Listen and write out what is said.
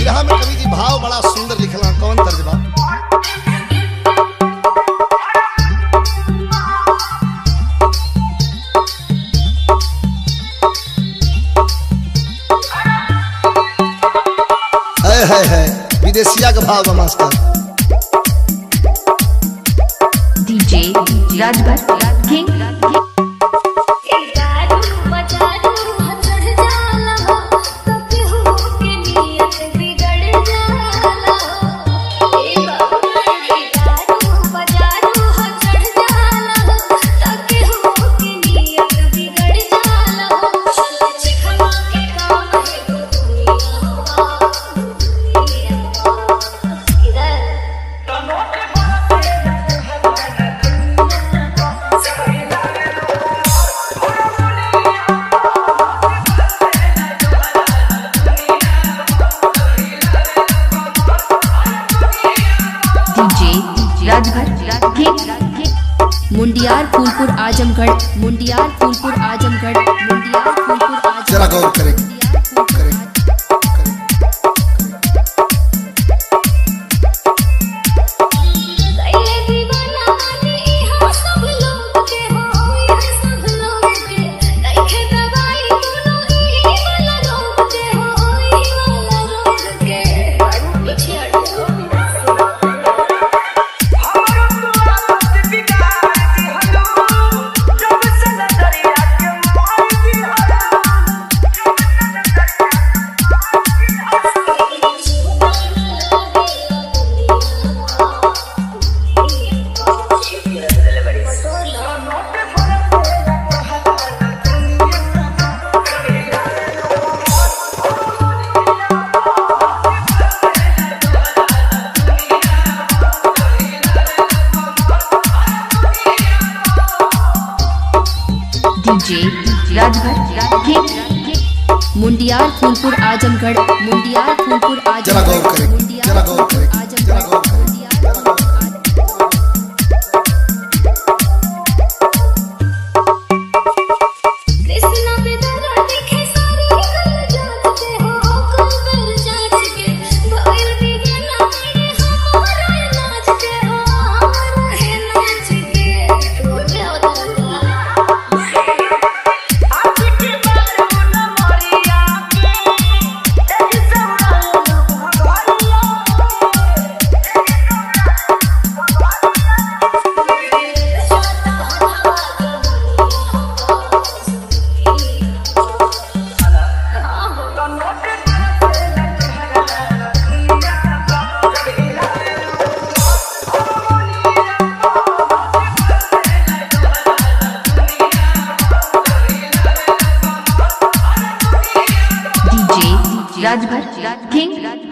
बिरहा में कवि जी भाव बड़ा सुंदर लिखला। कौन तर्ज बा? है विदेशिया का भाव बा master. DJ Rajbhar king Mundiyar Phulpur Azamgarh, Mundiyar Phulpur Azamgarh, Mundiyar Phulpur Azamgarh. जरा गौर करें। DJ Rajbhar king Mundiyar Phulpur Azamgarh, Mundiyar Phulpur Azamgarh, Mundiyar Phulpur Azamgarh. Rajbhar king.